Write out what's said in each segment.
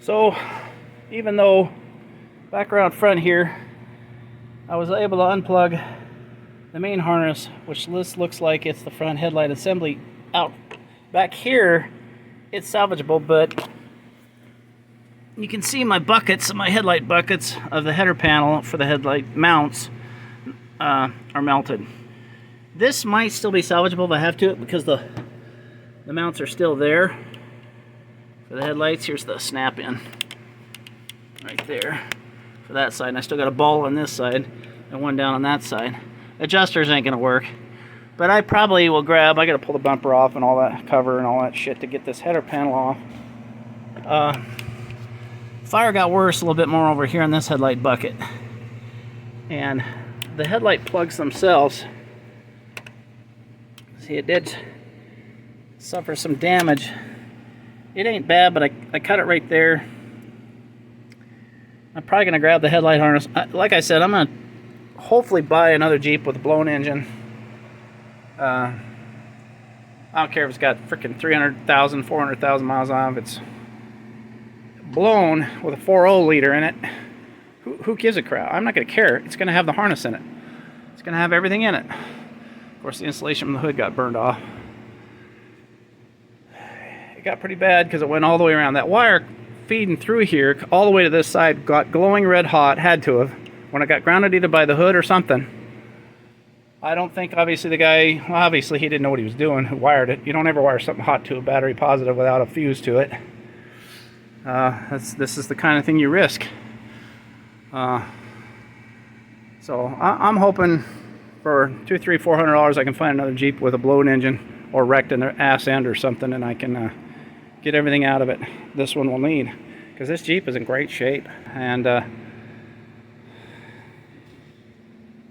So, even though back around front here, I was able to unplug the main harness, which this looks like it's the front headlight assembly out. Back here, it's salvageable, but you can see my buckets, my headlight buckets of the header panel for the headlight mounts are melted. This might still be salvageable if I have to, because the mounts are still there for the headlights. Here's the snap-in right there for that side, and I still got a ball on this side and one down on that side. Adjusters ain't gonna work, but I probably will grab, I gotta pull the bumper off and all that cover and all that shit to get this header panel off. Fire got worse a little bit more over here in this headlight bucket, and the headlight plugs themselves, see, it did suffer some damage. It ain't bad, but I cut it right there. I'm probably gonna grab the headlight harness. Like I said, I'm gonna hopefully buy another Jeep with a blown engine. I don't care if it's got freaking 300,000, 400,000 miles on it. If it's blown with a 4.0 liter in it, who gives a crap? I'm not going to care. It's going to have the harness in it. It's going to have everything in it. Of course, the insulation from the hood got burned off. It got pretty bad because it went all the way around. That wire feeding through here all the way to this side got glowing red hot, had to have, when it got grounded either by the hood or something. I don't think, obviously, the guy, well, obviously he didn't know what he was doing, who wired it. You don't ever wire something hot to a battery positive without a fuse to it. This is the kind of thing you risk. So I'm hoping for $200, $300, $400 I can find another Jeep with a blown engine or wrecked in their ass end or something, and I can get everything out of it this one will need, because this Jeep is in great shape. And to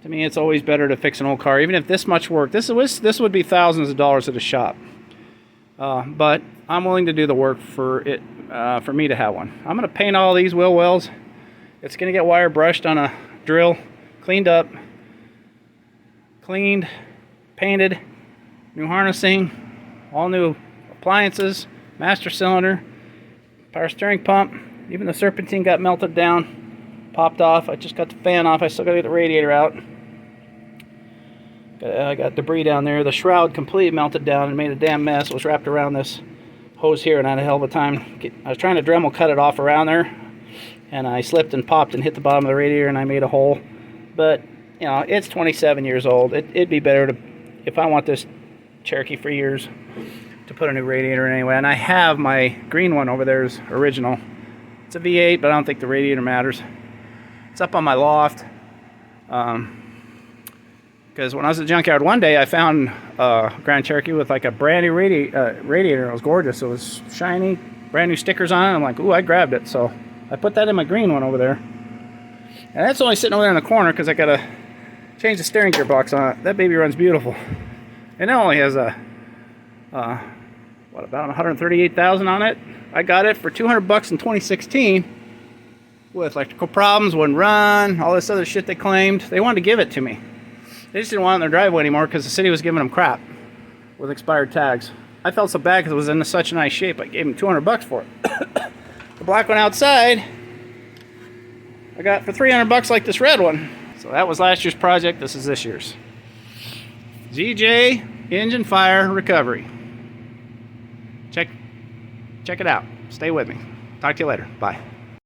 me, it's always better to fix an old car, even if this much work. This would be thousands of dollars at a shop, but I'm willing to do the work for it. For me to have one. I'm going to paint all these wheel wells. It's going to get wire brushed on a drill, cleaned up, cleaned, painted, new harnessing, all new appliances, master cylinder, power steering pump. Even the serpentine got melted down, popped off. I just got the fan off. I still got to get the radiator out. I got debris down there. The shroud completely melted down and made a damn mess. It was wrapped around this hose here, and I had a hell of a time. I was trying to Dremel cut it off around there, and I slipped and popped and hit the bottom of the radiator, and I made a hole. But you know, it's 27 years old. It'd be better to, if I want this Cherokee for years, to put a new radiator in anyway. And I have my green one over there is original. It's a V8, but I don't think the radiator matters. It's up on my loft. Because when I was at the junkyard one day, I found a Grand Cherokee with like a brand new radiator. It was gorgeous. It was shiny, brand new stickers on it. I'm like, ooh, I grabbed it. So I put that in my green one over there. And that's only sitting over there in the corner because I got to change the steering gearbox on it. That baby runs beautiful. And it only has a, about 138,000 on it. I got it for $200 in 2016 with electrical problems, wouldn't run, all this other shit they claimed. They wanted to give it to me. They just didn't want it in their driveway anymore because the city was giving them crap with expired tags. I felt so bad because it was in such nice shape. I gave them $200 for it. The black one outside, I got for $300 like this red one. So that was last year's project. This is this year's. ZJ Engine Fire Recovery. Check it out. Stay with me. Talk to you later. Bye.